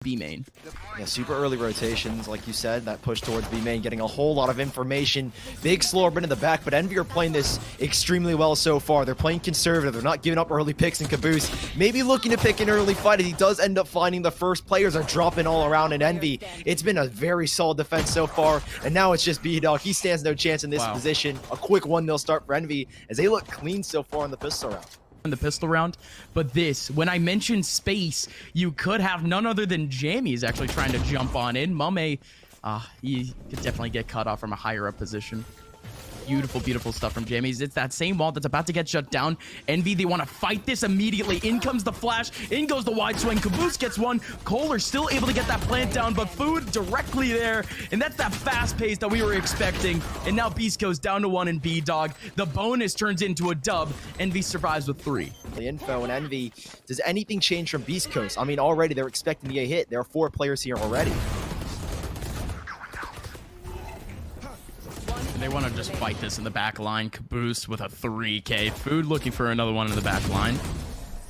B main. Yeah, super early rotations, like you said, that push towards B main, getting a whole lot of information. Big slow orbit in the back, but Envy are playing this extremely well so far. They're playing conservative. They're not giving up early picks, and Caboose maybe looking to pick an early fight as he does end up finding the first. Players are dropping all around in Envy. It's been a very solid defense so far, and now it's just B-Dog. He stands no chance in this position. A quick 1-0 start for Envy as they look clean so far in the pistol round. In the pistol round, but this, when I mentioned space, you could have none other than Jamie is actually trying to jump on in. Mummay, he could definitely get cut off from a higher up position. Beautiful, beautiful stuff from Jamie's. It's that same wall that's about to get shut down. Envy, they want to fight this immediately. In comes the flash. In goes the wide swing. Caboose gets one. Koler still able to get that plant down, but Food directly there. And that's that fast pace that we were expecting. And now Beast goes down to 1 in B-Dog. The bonus turns into a dub. Envy survives with 3. The info and Envy, does anything change from Beast Coast? I mean, already they're expecting to get hit. There are 4 players here already. They want to just fight this in the back line. Caboose with a 3K. Food looking for another one in the back line.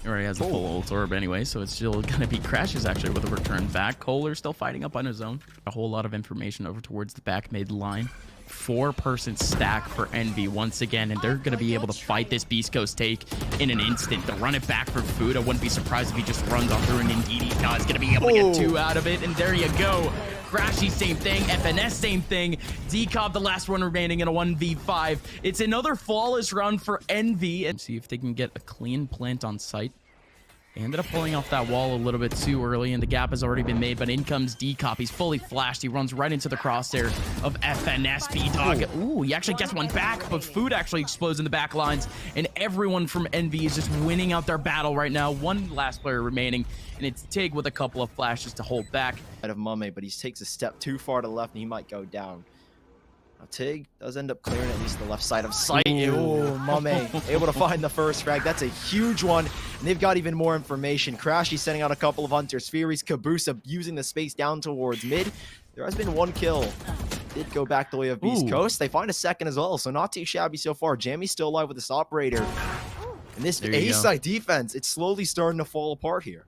He already has a full ult orb anyway, so it's still going to be Crashies actually with a return back. Koler still fighting up on his own. A whole lot of information over towards the back mid line. 4-person stack for Envy once again, and they're going to be able to fight this Beast Coast take in an instant. They'll run it back for Food. I wouldn't be surprised if he just runs on through, and indeed he does. Going to be able to get 2 out of it, and there you go. Crashy, same thing. FNS, same thing. Decob, the last one remaining in a 1v5. It's another flawless run for Envy. And see if they can get a clean plant on site. They ended up pulling off that wall a little bit too early, and the gap has already been made, but in comes Decob. He's fully flashed. He runs right into the crosshair of FNS. B-Dog. Ooh, he actually gets one back, but Food actually explodes in the back lines, and everyone from Envy is just winning out their battle right now. One last player remaining, and it's Tig with a couple of flashes to hold back. Out of Mummay, but he takes a step too far to the left, and he might go down. Now, Tig does end up clearing at least the left side of sight. Ooh, Mummay able to find the first frag. That's a huge one. And they've got even more information. Crashy sending out a couple of Hunters. Furies, Caboose using the space down towards mid. There has been 1 kill. Did go back the way of Beast Coast. They find a second as well, so not too shabby so far. Jammy's still alive with this operator. And this A-side defense, it's slowly starting to fall apart here.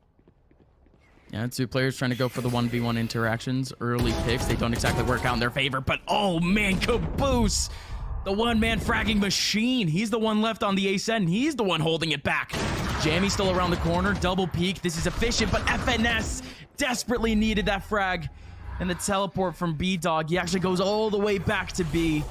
Yeah, 2 players trying to go for the 1v1 interactions. Early picks, they don't exactly work out in their favor, but oh man, Caboose, the one-man fragging machine. He's the one left on the ascent. He's the one holding it back. Jammy still around the corner, double peek. This is efficient, but FNS desperately needed that frag. And the teleport from B-Dog, he actually goes all the way back to B.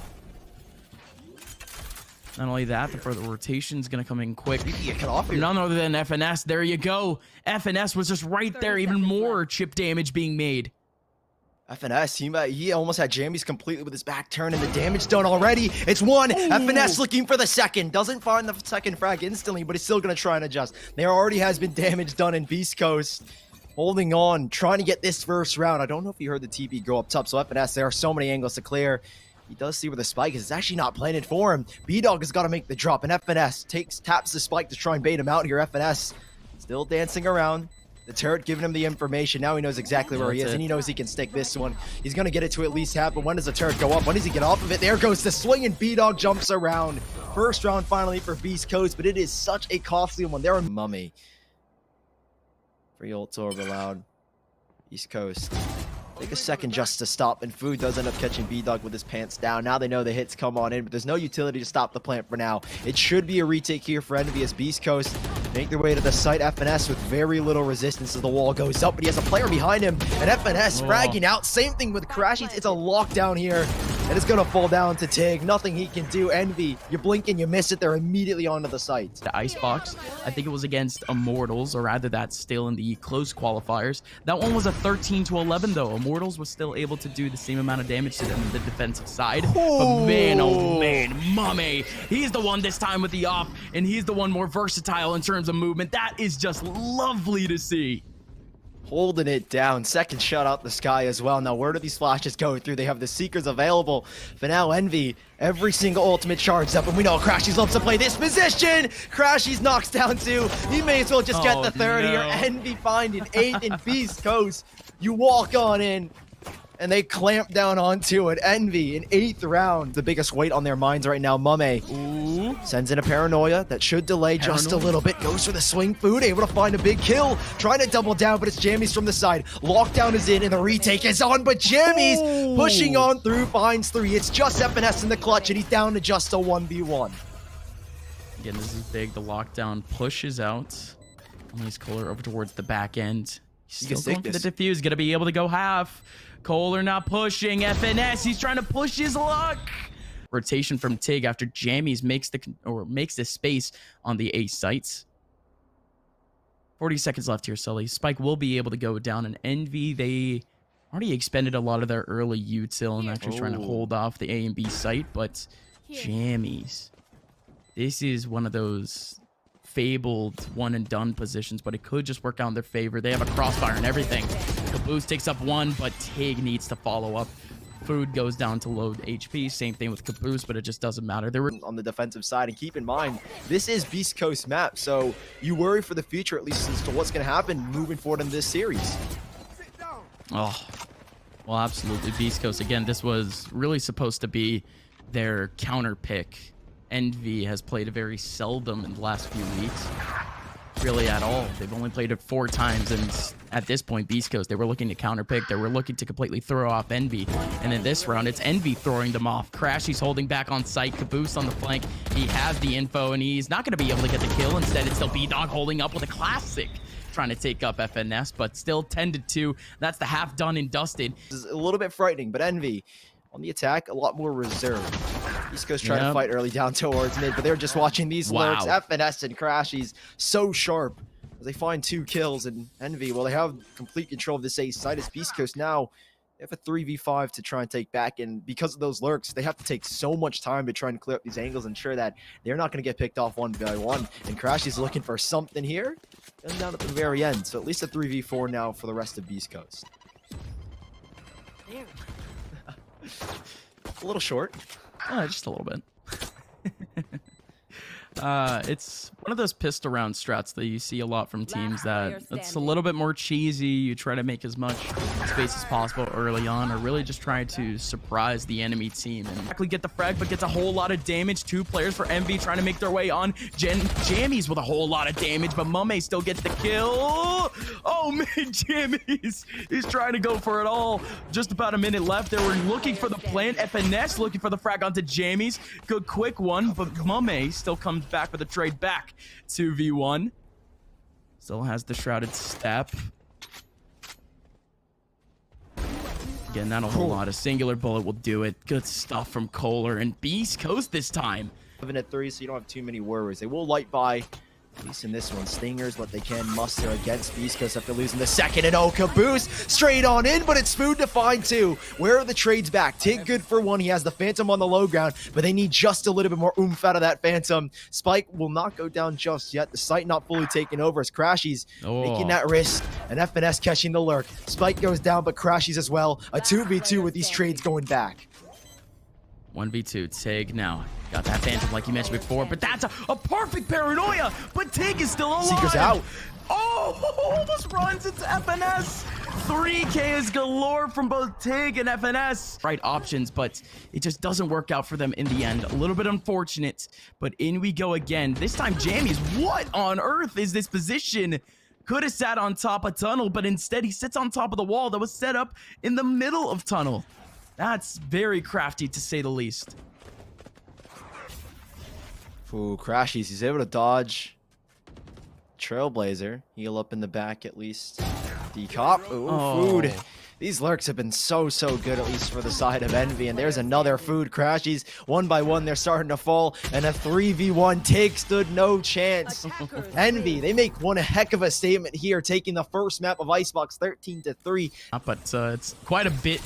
Not only that, the further rotation is going to come in quick. None other than FNS. There you go. FNS was just right there. Even more chip damage being made. FNS, he almost had Jammies completely with his back turn, and the damage done already. It's 1. FNS looking for the second. Doesn't find the second frag instantly, but he's still going to try and adjust. There already has been damage done in Beast Coast. Holding on, trying to get this first round. I don't know if you heard the TP go up top, so FNS, there are so many angles to clear. He does see where the spike is. It's actually not planted for him. B-Dog has got to make the drop, and FNS taps the spike to try and bait him out here. FNS still dancing around. The turret giving him the information. Now he knows exactly where he is, and he knows he can stick this one. He's going to get it to at least half, but when does the turret go up? When does he get off of it? There goes the swing, and B-Dog jumps around. First round finally for Beast Coast, but it is such a costly one. They're a Mummay. Free ult orb allowed. East Coast. Take a second just to stop, and Food does end up catching B-Dog with his pants down. Now they know the hits come on in, but there's no utility to stop the plant for now. It should be a retake here for Envy as Beast Coast make their way to the site. FNS with very little resistance as the wall goes up, but he has a player behind him, and FNS fragging out. Same thing with Crashies. It's a lockdown here, and it's going to fall down to Tig. Nothing he can do. Envy, you blink and you miss it. They're immediately onto the site. The Icebox, I think it was against Immortals, or rather that's still in the close qualifiers. That one was a 13-11 though. Immortals was still able to do the same amount of damage to them on the defensive side. But man, oh man, Mummay, he's the one this time with the off, and he's the one more versatile in terms of movement. That is just lovely to see. Holding it down. Second shot out the sky as well. Now, where do these flashes go through? They have the Seekers available. For now, Envy, every single ultimate charged up, and we know Crashies loves to play this position. Crashies knocks down 2. He may as well just get the third here. Envy finding 8th in Beast Coast. You walk on in. and they clamp down onto it. Envy in 8th round. The biggest weight on their minds right now. Mummay sends in a paranoia that should delay just a little bit. Goes for the swing food, able to find a big kill. Trying to double down, but it's Jammies from the side. Lockdown is in, and the retake is on, but Jammies pushing on through, finds 3. It's just FNS in the clutch, and he's down to just a 1v1. Again, this is big. The lockdown pushes out. Only's Koler over towards the back end. He's still going for the defuse. Gonna be able to go half. Koler not pushing. FNS, he's trying to push his luck. Rotation from Tig after Jammies makes the space on the A sites. 40 seconds left here, Sully. Spike will be able to go down, and Envy, they already expended a lot of their early util and actually trying to hold off the A and B site, but Jammies. This is one of those fabled one and done positions, but it could just work out in their favor. They have a crossfire and everything. Caboose takes up 1, but Tig needs to follow up. Food goes down to low HP. Same thing with Caboose, but it just doesn't matter. They were on the defensive side, and keep in mind, this is Beast Coast map, so you worry for the future, at least as to what's going to happen moving forward in this series. Oh, well, absolutely. Beast Coast, again, this was really supposed to be their counter pick. Envy has played it very seldom in the last few weeks, really at all. They've only played it 4 times, and at this point, Beast Coast, they were looking to counterpick. They were looking to completely throw off Envy, and in this round, it's Envy throwing them off. Crashies holding back on site. Caboose on the flank. He has the info, and he's not going to be able to get the kill. Instead, it's still B-Dog holding up with a classic, trying to take up FNS, but still 10-2. That's the half done and dusted. This is a little bit frightening, but Envy on the attack, a lot more reserved. East Coast trying to fight early down towards mid, but they're just watching these lurks. FNS and Crashies so sharp as they find 2 kills, and Envy, well, they have complete control of this A side. As Beast Coast now, they have a 3v5 to try and take back, and because of those lurks, they have to take so much time to try and clear up these angles and ensure that they're not going to get picked off 1v1. And Crashies looking for something here, and down at the very end. So at least a 3v4 now for the rest of Beast Coast. A little short. Just a little bit. It's one of those pistol round strats that you see a lot from teams that it's a little bit more cheesy. You try to make as much space as possible early on, or really just try to surprise the enemy team and actually get the frag, but gets a whole lot of damage. 2 players for Envy trying to make their way on. Jammies with a whole lot of damage, but Mummay still gets the kill. Oh man, Jammies, he's trying to go for it all. Just about a minute left. They were looking for the plant. FNS looking for the frag onto Jammies. Good quick one, but Mummay still comes back with a trade back. 2v1. Still has the shrouded step. Again, not a whole lot. A singular bullet will do it. Good stuff from Koler and Beast Coast this time. 7-3, so you don't have too many worries. They will light by, at least in this one. Stingers, what they can muster against Beast Coast after losing the second. And oh, Caboose straight on in, but it's food to find 2. Where are the trades back? Tig good for 1. He has the Phantom on the low ground, but they need just a little bit more oomph out of that Phantom. Spike will not go down just yet. The site not fully taken over as Crashies making that risk, and FNS catching the lurk. Spike goes down, but Crashies as well. A 2v2 with these trades going back. 1v2. Tig now got that Phantom like you mentioned before, but that's a perfect paranoia, but Tig is still alive. Seeker's out. Oh, almost runs into FNS. 3K is galore from both Tig and FNS. Right options, but it just doesn't work out for them in the end. A little bit unfortunate, but in we go again. This time Jammies, what on earth is this position? Could have sat on top of tunnel, but instead he sits on top of the wall that was set up in the middle of tunnel. That's very crafty, to say the least. Ooh, Crashies, he's able to dodge. Trailblazer, heal up in the back at least. Decop, food. These lurks have been so good, at least for the side of Envy. And there's another food. Crashies, 1 by 1, they're starting to fall. And a 3v1. Tig stood no chance. Envy, they make one heck of a statement here, taking the first map of Icebox 13-3. But it's quite a bit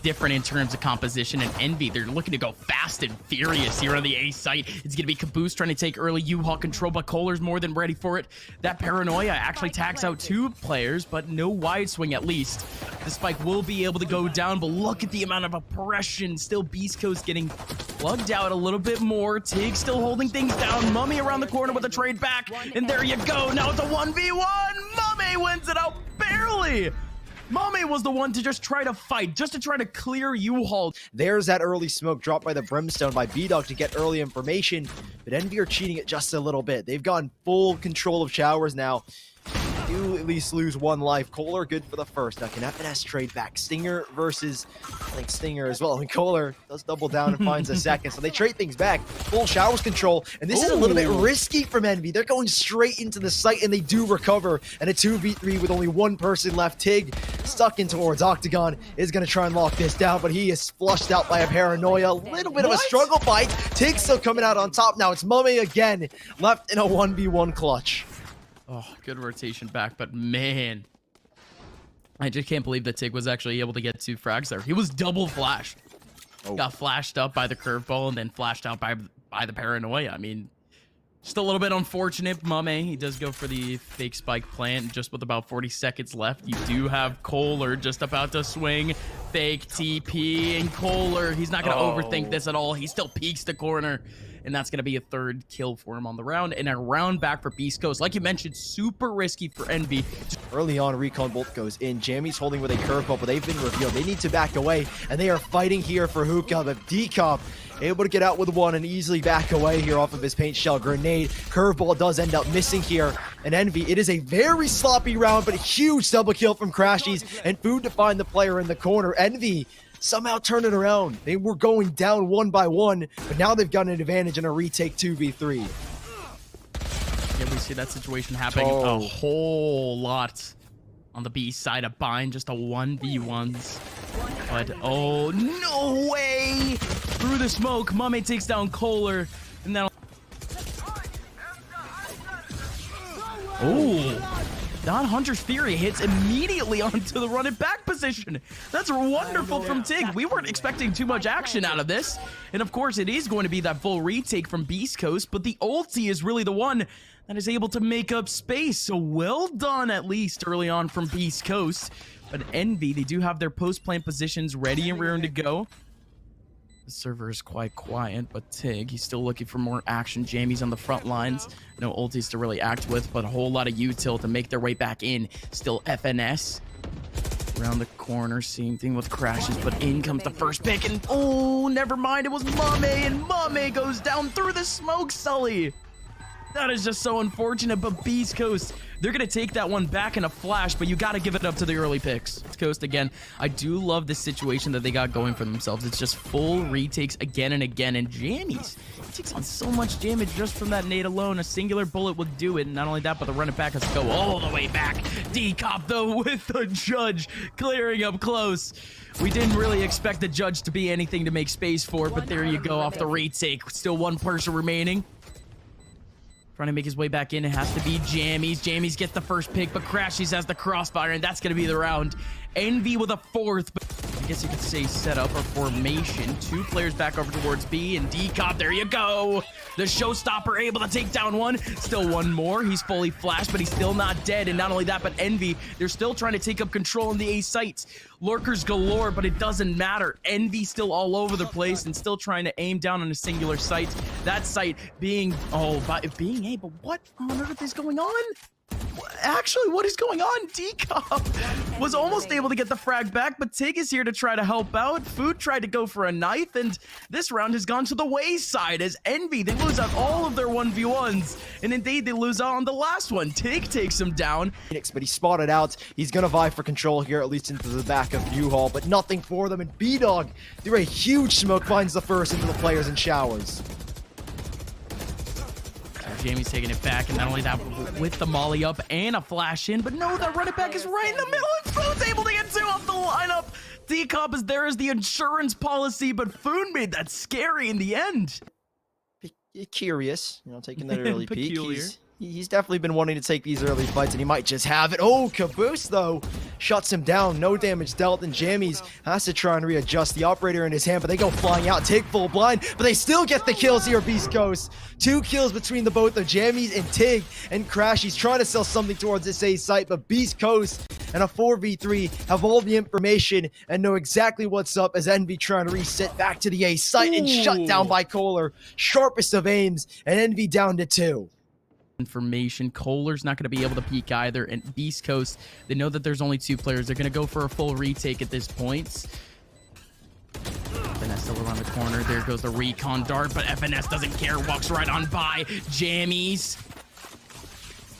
different in terms of composition, and Envy, they're looking to go fast and furious here on the A site. It's going to be Caboose trying to take early U-Haul control, but Koler's more than ready for it. That paranoia actually tags out 2 players, but no wide swing at least. The spike will be able to go down, but look at the amount of oppression. Still Beast Coast getting plugged out a little bit more. Tig still holding things down. Mummay around the corner with a trade back, and there you go. Now it's a 1v1. Mummay wins it out barely. Mummay was the one to just try to fight, just to try to clear U-Haul. There's that early smoke dropped by the Brimstone by B-Dog to get early information, but Envy are cheating it just a little bit. They've gotten full control of showers now. Do at least lose one life. Koler good for the first. Now can FNS trade back? Stinger versus, I think, Stinger as well. And Koler does double down and finds a second. So they trade things back. Full showers control. And this is a little bit risky from Envy. They're going straight into the site and they do recover. And a 2v3 with only one person left. Tig stuck in towards Octagon is going to try and lock this down, but he is flushed out by a paranoia. A little bit of a struggle fight. Tig still coming out on top now. It's Mummay again, left in a 1v1 clutch. Oh, good rotation back, but man, I just can't believe that Tig was actually able to get 2 frags there. He was double flashed. Got flashed up by the curveball and then flashed out by the paranoia. I mean, just a little bit unfortunate. Mummay, he does go for the fake spike plant just with about 40 seconds left. You do have Koler just about to swing. Fake TP, and Koler, he's not going to overthink this at all. He still peeks the corner. And that's going to be a 3rd kill for him on the round. And a round back for Beast Coast. Like you mentioned, super risky for Envy. Early on, Recon Bolt goes in. Jammy's holding with a curveball, but they've been revealed. They need to back away, and they are fighting here for Hookah. But Decop able to get out with one and easily back away here off of his paint shell grenade. Curveball does end up missing here. And Envy, it is a very sloppy round, but a huge double kill from Crashies and Food to find the player in the corner. Envy somehow turn it around. They were going down 1 by 1, but now they've got an advantage in a retake 2v3. Yeah, we see that situation happening a whole lot on the B side of Bind, just a 1v1s. But oh, no way! Through the smoke, Mummay takes down Koler, and then Don Hunter's Fury hits immediately onto the run it back position. That's wonderful from Tig. We weren't expecting too much action out of this. And of course, it is going to be that full retake from Beast Coast, but the ulti is really the one that is able to make up space. So well done, at least early on from Beast Coast. But Envy, they do have their post-plant positions ready and rearing to go. The server is quite quiet, but Tig, he's still looking for more action. Jammy's on the front lines. No ultis to really act with, but a whole lot of util to make their way back in. Still FNS. Around the corner, same thing with crashes, but in comes the first pick, and oh, never mind, it was Mummay, and Mummay goes down through the smoke, Sully. That is just so unfortunate, but Beast Coast, they're going to take that one back in a flash, but you got to give it up to the early picks. Beast Coast, again, I do love this situation that they got going for themselves. It's just full retakes again and again, and Jammies takes on so much damage just from that nade alone. A singular bullet would do it, and not only that, but the run it back has to go all the way back. Decop, though, with the Judge clearing up close. We didn't really expect the Judge to be anything to make space for, but there you go off the retake. Still one person remaining. Trying to make his way back in. It has to be Jammies. Jammies gets the first pick, but Crashies has the crossfire, and that's going to be the round. Envy with a 4th, but I guess you could say set up or formation. 2 players back over towards B, and Decop, there you go. The showstopper able to take down one. Still one more. He's fully flashed, but he's still not dead. And not only that, but Envy, they're still trying to take up control in the A sites. Lurkers galore, but it doesn't matter. Envy still all over the place and still trying to aim down on a singular site. That site being, being A, but what on earth is going on? Actually, what is going on? Decop was almost able to get the frag back, but Tig is here to try to help out. Food tried to go for a knife, and this round has gone to the wayside as Envy, they lose out all of their 1v1s, and indeed they lose out on the last one. Tig takes him down. But he's spotted out. He's going to vie for control here, at least into the back of U-Haul, but nothing for them, and B-Dog, through a huge smoke, finds the first into the players in showers. Jamie's taking it back, and not only that, with the molly up and a flash in, but no, that run it back is right in the middle, and Food's able to get 2 off the lineup. Decop is there as the insurance policy, but Food made that scary in the end. Curious, taking that early peek. He's definitely been wanting to take these early fights, and he might just have it. Oh, Caboose, though, shuts him down. No damage dealt, and Jammies has to try and readjust the operator in his hand, but they go flying out. Tig full blind, but they still get the kills here, Beast Coast. 2 kills between the both of Jammies and Tig, and Crashies trying to sell something towards this A site, but Beast Coast and a 4v3 have all the information and know exactly what's up as Envy trying to reset back to the A site and shut down by Koler. Sharpest of aims, and Envy down to 2. information. Koler's not going to be able to peek either, and BEASTCOAST, they know that there's only 2 players. They're going to go for a full retake at this point. FNS still around the corner. There goes the recon dart, but FNS doesn't care. Walks right on by. Jammies.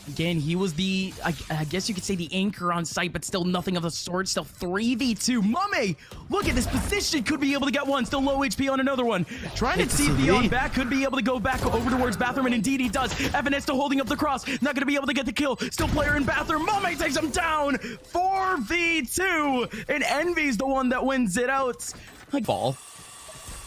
Again, he was the, I guess you could say the anchor on site, but still nothing of the sort. Still 3v2. Mummay, look at this position. Could be able to get one. Still low HP on another one. Trying to see the on back. Could be able to go back over towards bathroom, and indeed he does. FNS still holding up the cross. Not going to be able to get the kill. Still player in bathroom. Mummay takes him down. 4v2. And Envy's the one that wins it out. Like ball.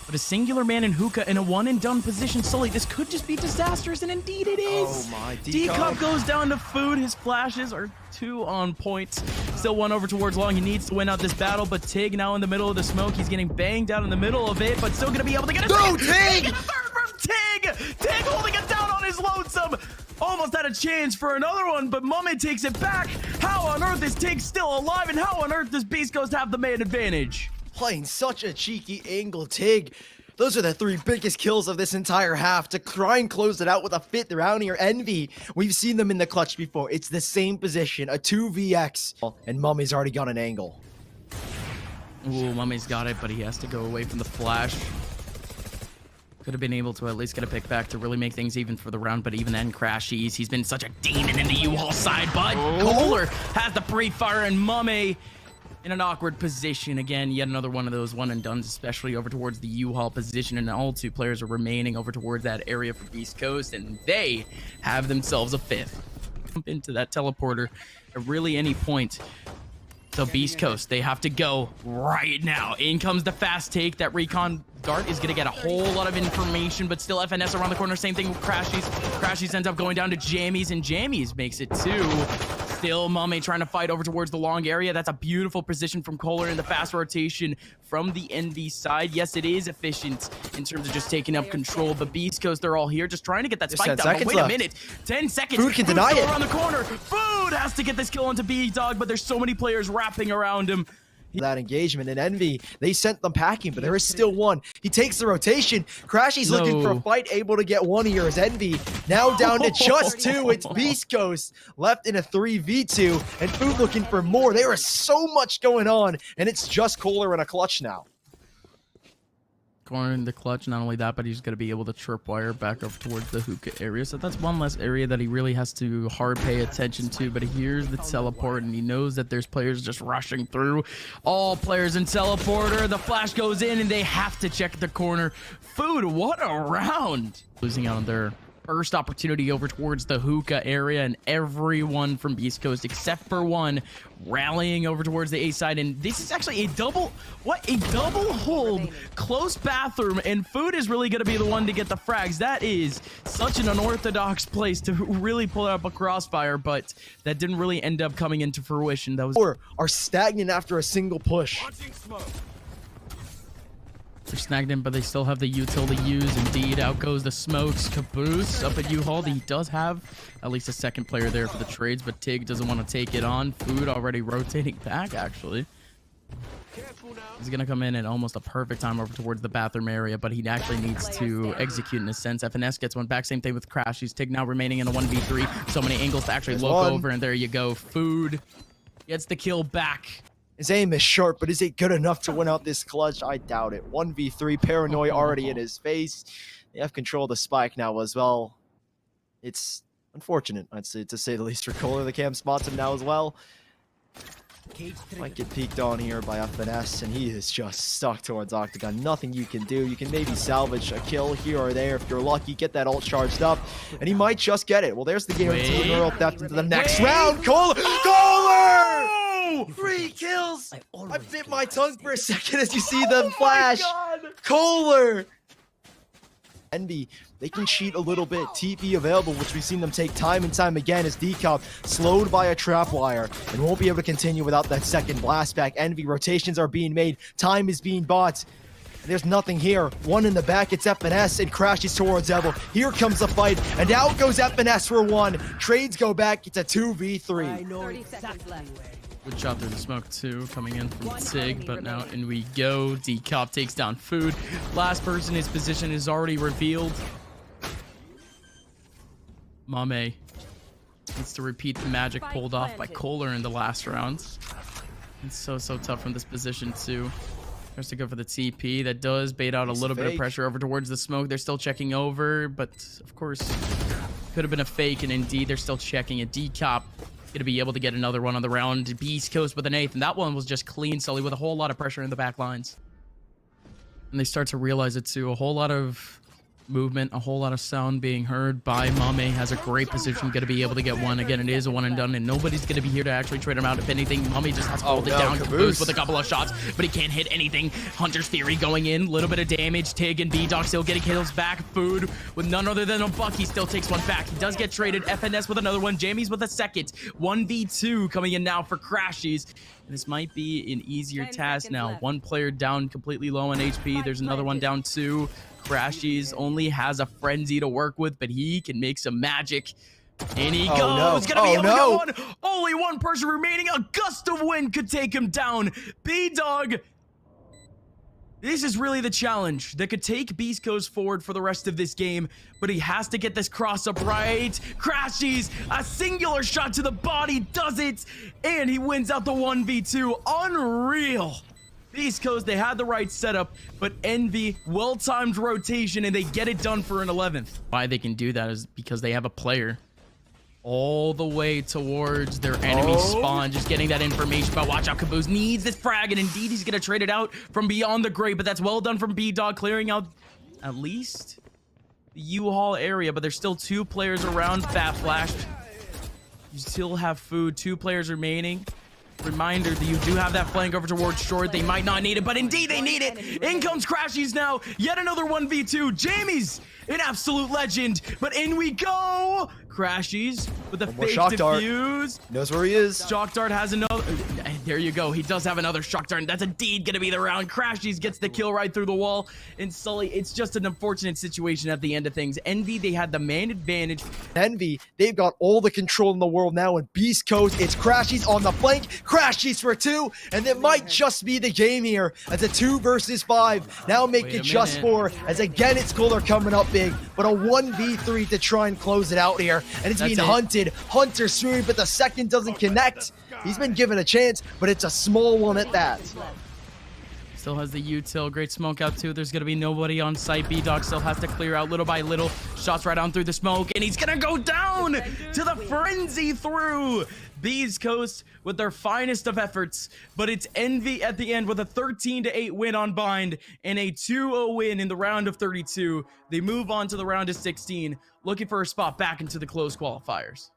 But a singular man in hookah in a one-and-done position. Sully, this could just be disastrous, and indeed it is. Oh my, decup goes down to food. His flashes are 2 on point. Still 1 over towards long. He needs to win out this battle, but Tig now in the middle of the smoke. He's getting banged out in the middle of it, but still going to be able to get a Go, Tig! Get the third from Tig! Tig holding it down on his lonesome. Almost had a chance for another one, but Mummay takes it back. How on earth is Tig still alive, and how on earth does BEASTCOAST have the man advantage? Playing such a cheeky angle. Tig, those are the 3 biggest kills of this entire half to try and close it out with a 5th round here. Envy, we've seen them in the clutch before. It's the same position, a 2vx, and Mummay's already got an angle. Ooh, Mummy's got it, but he has to go away from the flash. Could have been able to at least get a pick back to really make things even for the round, but even then, crashies. He's been such a demon in the U-Haul side, but Koler has the pre-fire, and Mummay in an awkward position. Again, yet another one of those one-and-dones, especially over towards the U-Haul position, and all 2 players are remaining over towards that area for BEASTCOAST, and they have themselves a 5th. Jump into that teleporter at really any point. So BEASTCOAST, they have to go right now. In comes the fast take. That recon dart is going to get a whole lot of information, but still FNS around the corner. Same thing with crashies. Crashies ends up going down to Jammies, and Jammies makes it 2. Still Mummay trying to fight over towards the long area. That's a beautiful position from Koler in the fast rotation from the Envy side. Yes, it is efficient in terms of just taking up control, but BEASTCOAST, they're all here just trying to get that spike down. But wait a minute, 10 seconds. Food can deny it. Around the corner. Food has to get this kill onto B-Dog, but there's so many players wrapping around him. That engagement, and Envy, they sent them packing, but there is still one. He takes the rotation. Crashy's looking for a fight, able to get 1 here as Envy now down to just 2. It's BEASTCOAST left in a 3v2, and Food looking for more. There is so much going on, and it's just Koler in a clutch now. Corner in the clutch, not only that, but he's going to be able to tripwire back up towards the hookah area. So that's one less area that he really has to hard pay attention to. But he hears the teleport, and he knows that there's players just rushing through. All players in teleporter. The flash goes in, and they have to check the corner. Food, what a round! Losing out on their first opportunity over towards the hookah area, and everyone from BEASTCOAST except for one rallying over towards the A side. And this is actually a double hold, close bathroom, and Food is really going to be the one to get the frags. That is such an unorthodox place to really pull up a crossfire, but that didn't really end up coming into fruition. That was are stagnant after a single push. They're snagged in, but they still have the util to use. Indeed, out goes the smokes. Caboose up at U-Haul. He does have at least a 2nd player there for the trades, but Tig doesn't want to take it on. Food already rotating back, actually. He's going to come in at almost a perfect time over towards the bathroom area, but he actually needs to execute in a sense. FNS gets one back. Same thing with crashies. Tig now remaining in a 1v3. So many angles to actually look over, and there you go. Food gets the kill back. His aim is sharp, but is it good enough to win out this clutch? I doubt it. 1v3, paranoia already in his face. They have control of the spike now as well. It's unfortunate, I'd say, to say the least, for Koler. The cam spots him now as well. Might get peeked on here by FNS, and he is just stuck towards Octagon. Nothing you can do. You can maybe salvage a kill here or there if you're lucky. Get that ult charged up, and he might just get it. Well, there's the guarantee neural theft into the next round. Koler! 3 kills! I bit my tongue for a second as you see them flash. Koler! Envy, they can cheat a little bit. TP available, which we've seen them take time and time again, as decup slowed by a trap wire and won't be able to continue without that 2nd blast back. Envy, rotations are being made. Time is being bought. And there's nothing here. One in the back, it's FNS, and crashes towards Devil. Here comes the fight, and out goes FNS for 1. Trades go back, it's a 2v3. 30 seconds left. Good shot through the smoke too, coming in from Sig, but now in we go. Decup takes down Food. Last person, his position is already revealed. Mummay needs to repeat the magic pulled off by Koler in the last round. It's so tough from this position too. Tries to go for the TP. That does bait out a little bit of pressure over towards the smoke. They're still checking over, but of course, could have been a fake, and indeed they're still checking. A decop gonna be able to get another one on the round. Beast Coast with an 8th, and that one was just clean, Sully, with a whole lot of pressure in the back lines. And they start to realize it too. A whole lot of movement, a whole lot of sound being heard by Mummay. Has a great position, gonna be able to get one. Again, it is a one and done, and nobody's gonna be here to actually trade him out. If anything, Mummay just has to hold it down. Caboose with a couple of shots, but he can't hit anything. Hunter's Theory going in, little bit of damage. Tig and B-Dog still getting kills back. Food with none other than a buck. He still takes one back. He does get traded. FNS with another one. Jammy's with a second. 1v2 coming in now for Crashies. This might be an easier task now. Left. One player down, completely low on HP. There's another one down too. Crashies only has a frenzy to work with, but he can make some magic. And he goes. No. Gonna be able to get one. Only one person remaining. A gust of wind could take him down. B-Dog. This is really the challenge that could take Beast Coast forward for the rest of this game, but he has to get this cross up right. Crashies, a singular shot to the body, does it, and he wins out the 1v2. Unreal. Beast Coast, they had the right setup, but Envy, well-timed rotation, and they get it done for an 11th. Why they can do that is because they have a player all the way towards their enemy spawn, just getting that information about watch out, Kaboose needs this frag, and indeed he's gonna trade it out from beyond the grave, but that's well done from B-Dog, clearing out at least the U-Haul area, but there's still 2 players around. Fat Flash, you still have food, 2 players remaining. Reminder that you do have that flank over towards short. They might not need it, but indeed they need it. In comes Crashies now. Yet another 1v2. Jamie's an absolute legend, but in we go. Crashies with a fake defuse. Knows where he is. Shock Dart has another. There you go. He does have another Shock Dart. That's indeed going to be the round. Crashies gets the kill right through the wall. And Sully, it's just an unfortunate situation at the end of things. Envy, they had the man advantage. Envy, they've got all the control in the world now. In Beast Coast, it's Crashies on the flank. Crashies for 2, and it might just be the game here as a 2 versus 5. Now make it just 4, as again it's Koler coming up big, but a 1v3 to try and close it out here. And it's being hunted. Hunter Swing, but the second doesn't connect. He's been given a chance, but it's a small one at that. Still has the util. Great smoke out too. There's going to be nobody on site. B-Dog still has to clear out little by little. Shots right on through the smoke, and he's going to go down to the frenzy through. Beast Coast with their finest of efforts, but it's Envy at the end with a 13-8 win on Bind and a 2-0 win in the round of 32. They move on to the round of 16, looking for a spot back into the closed qualifiers.